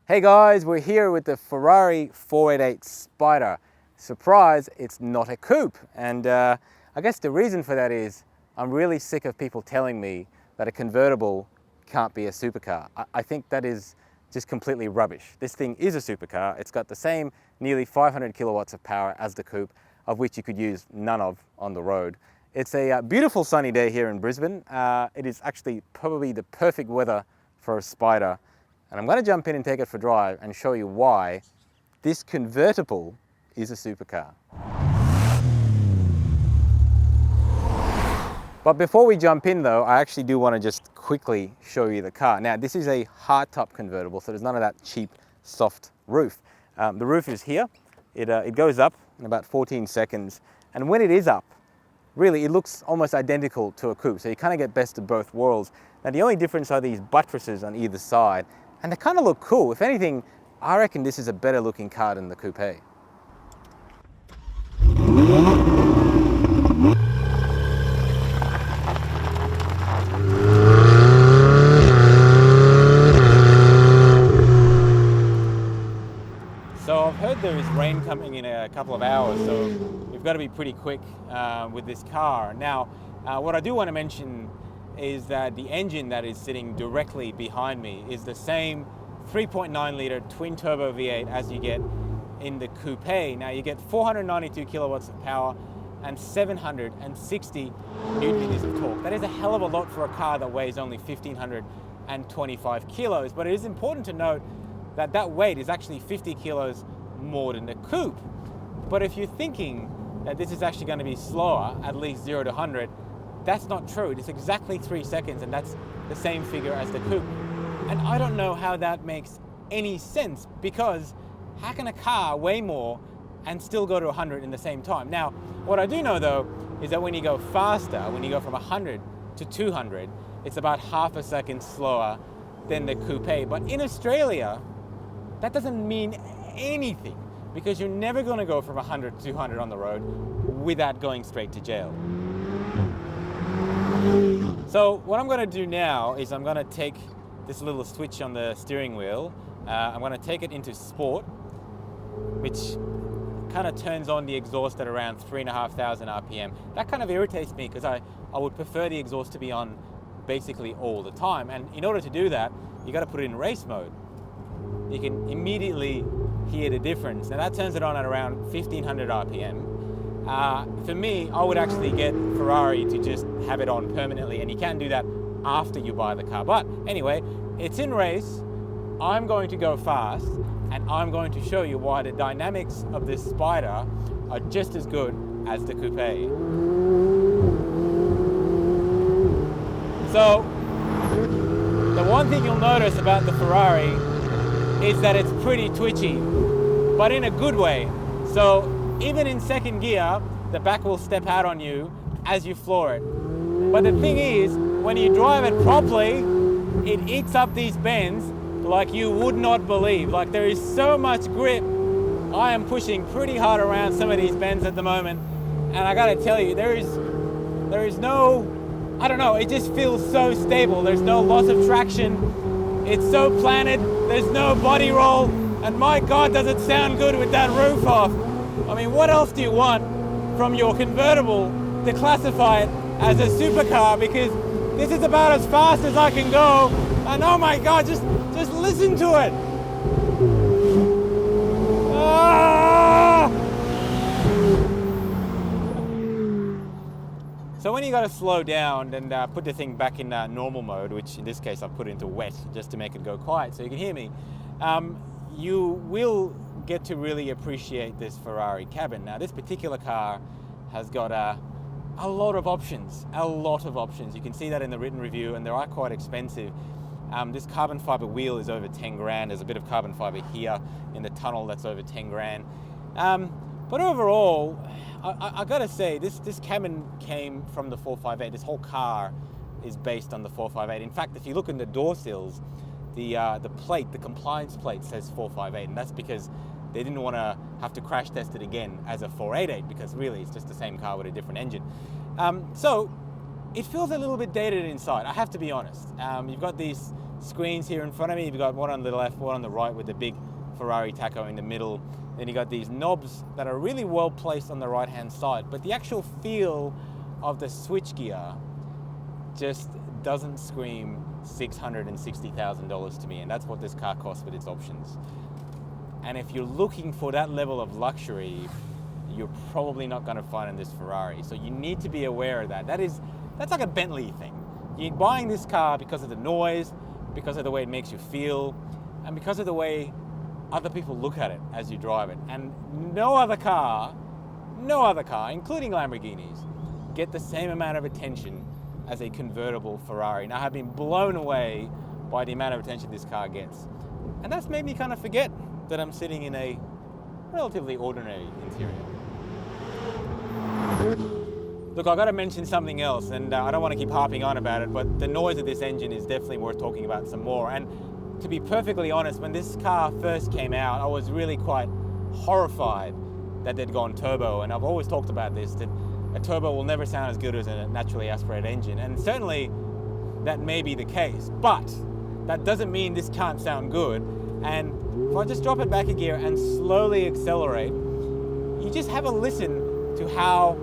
Hey guys, we're here with the Ferrari 488 Spider. Surprise, it's not a coupe. And I guess the reason for that is I'm really sick of people telling me that a convertible can't be a supercar. I think that is just completely rubbish. This thing is a supercar. It's got the same nearly 500 kilowatts of power as the coupe, of which you could use none of on the road. It's a beautiful sunny day here in Brisbane. It is actually probably the perfect weather for a Spider. And I'm going to jump in and take it for a drive and show you why this convertible is a supercar. But before we jump in though, I actually do want to just quickly show you the car. Now this is a hardtop convertible, so there's none of that cheap soft roof. The roof is here. It goes up in about 14 seconds. And when it is up, really it looks almost identical to a coupe. So you kind of get best of both worlds. Now the only difference are these buttresses on either side. And they kind of look cool. If anything, I reckon this is a better looking car than the coupe. So I've heard there is rain coming in a couple of hours, so we've got to be pretty quick with this car. Now, what I do want to mention is that the engine that is sitting directly behind me is the same 3.9 litre twin turbo V8 as you get in the coupe. Now you get 492 kilowatts of power and 760 newton meters of torque. That is a hell of a lot for a car that weighs only 1,525 kilos, but it is important to note that that weight is actually 50 kilos more than the coupe. But if you're thinking that this is actually going to be slower, at least 0 to 100, that's not true. It's exactly 3 seconds, and that's the same figure as the coupe. And I don't know how that makes any sense, because how can a car weigh more and still go to 100 in the same time? Now, what I do know though, is that when you go faster, when you go from 100 to 200, it's about half a second slower than the coupe. But in Australia, that doesn't mean anything, because you're never going to go from 100 to 200 on the road without going straight to jail. So what I'm going to do now is I'm going to take this little switch on the steering wheel. I'm going to take it into sport, which kind of turns on the exhaust at around 3,500 RPM. That kind of irritates me, because I would prefer the exhaust to be on basically all the time. And in order to do that, you got to put it in race mode. You can immediately hear the difference. Now that turns it on at around 1,500 RPM. For me, I would actually get Ferrari to just have it on permanently, and you can do that after you buy the car. But anyway, it's in race. I'm going to go fast, and I'm going to show you why the dynamics of this Spider are just as good as the coupe. So, the one thing you'll notice about the Ferrari is that it's pretty twitchy, but in a good way. So, even in second gear, the back will step out on you as you floor it. But the thing is, when you drive it properly, it eats up these bends like you would not believe. Like, there is so much grip. I am pushing pretty hard around some of these bends at the moment, and I gotta tell you, there is no, I don't know, it just feels so stable. There's no loss of traction. It's so planted, there's no body roll, and my God, does it sound good with that roof off. I mean, what else do you want from your convertible to classify it as a supercar? Because this is about as fast as I can go, and oh my God, just listen to it. Ah! So when you got to slow down and put the thing back in normal mode, which in this case I put into wet just to make it go quiet so you can hear me, you will get to really appreciate this Ferrari cabin. Now this particular car has got a lot of options, You can see that in the written review, and they are quite expensive. This carbon fiber wheel is over 10 grand. There's a bit of carbon fiber here in the tunnel that's over 10 grand. But overall, I gotta say, this cabin came from the 458. This whole car is based on the 458. In fact, if you look in the door sills, the plate, the compliance plate says 458, and that's because they didn't want to have to crash test it again as a 488, because really it's just the same car with a different engine. So it feels a little bit dated inside, I have to be honest. You've got these screens here in front of me. You've got one on the left, one on the right with the big Ferrari tacho in the middle. Then you got these knobs that are really well placed on the right hand side, but the actual feel of the switchgear just doesn't scream $660,000 to me, and that's what this car costs with its options. And if you're looking for that level of luxury, you're probably not going to find in this Ferrari. So you need to be aware of that. That's like a Bentley thing. You're buying this car because of the noise, because of the way it makes you feel, and because of the way other people look at it as you drive it. And no other car, including Lamborghinis, get the same amount of attention as a convertible Ferrari. Now, I've been blown away by the amount of attention this car gets. And that's made me kind of forget that I'm sitting in a relatively ordinary interior. Look, I've got to mention something else, and I don't want to keep harping on about it, but the noise of this engine is definitely worth talking about some more. And to be perfectly honest, when this car first came out, I was really quite horrified that they'd gone turbo. And I've always talked about this, that a turbo will never sound as good as a naturally aspirated engine. And certainly that may be the case, but that doesn't mean this can't sound good. And if I just drop it back a gear and slowly accelerate, you just have a listen to how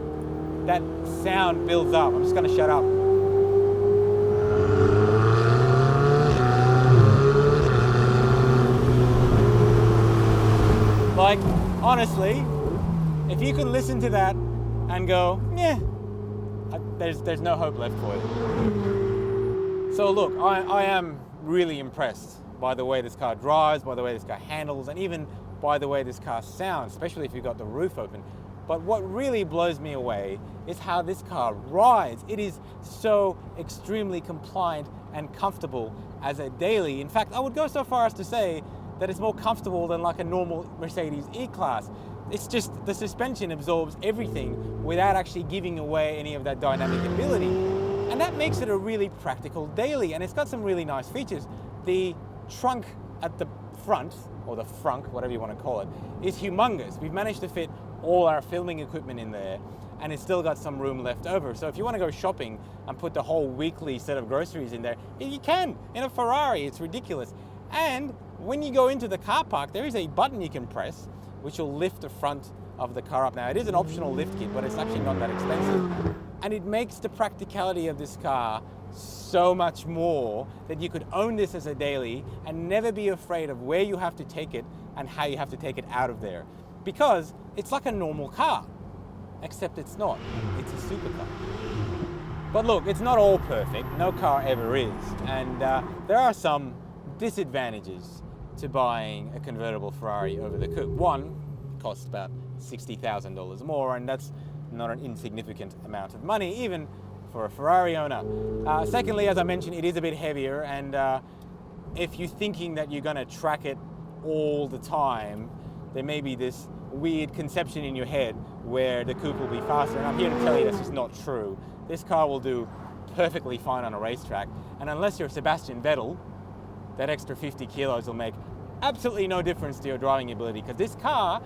that sound builds up. I'm just going to shut up. Like, honestly, if you can listen to that and go, yeah, there's no hope left for it. So look, I am really impressed by the way this car drives, by the way this car handles, and even by the way this car sounds, especially if you've got the roof open. But what really blows me away is how this car rides. It is so extremely compliant and comfortable as a daily. In fact, I would go so far as to say that it's more comfortable than like a normal Mercedes E-Class. It's just the suspension absorbs everything without actually giving away any of that dynamic ability. And that makes it a really practical daily. And it's got some really nice features. The trunk at the front, or the frunk, whatever you want to call it, is humongous. We've managed to fit all our filming equipment in there, and it's still got some room left over. So if you want to go shopping and put the whole weekly set of groceries in there, you can. In a Ferrari, it's ridiculous. And when you go into the car park, there is a button you can press which will lift the front of the car up. Now, it is an optional lift kit, but it's actually not that expensive. And it makes the practicality of this car so much more that you could own this as a daily and never be afraid of where you have to take it and how you have to take it out of there. Because it's like a normal car, except it's not. It's a supercar. But look, it's not all perfect. No car ever is. And there are some disadvantages to buying a convertible Ferrari over the coupe. One, it costs about $60,000 more, and that's not an insignificant amount of money, even for a Ferrari owner. Secondly, as I mentioned, it is a bit heavier, and if you're thinking that you're going to track it all the time, there may be this weird conception in your head where the coupe will be faster, and I'm here to tell you this is not true. This car will do perfectly fine on a racetrack, and unless you're Sebastian Vettel, that extra 50 kilos will make absolutely no difference to your driving ability, because this car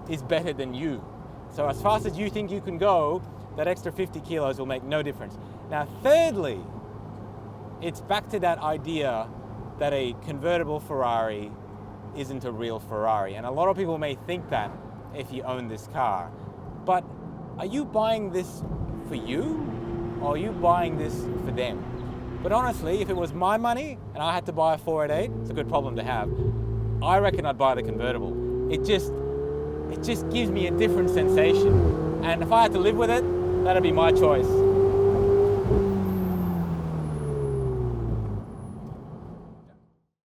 is better than you. So as fast as you think you can go, that extra 50 kilos will make no difference. Now, thirdly, it's back to that idea that a convertible Ferrari isn't a real Ferrari. And a lot of people may think that if you own this car. But are you buying this for you, or are you buying this for them? But honestly, if it was my money and I had to buy a 488, it's a good problem to have, I reckon I'd buy the convertible. It just gives me a different sensation. And if I had to live with it, that'd be my choice.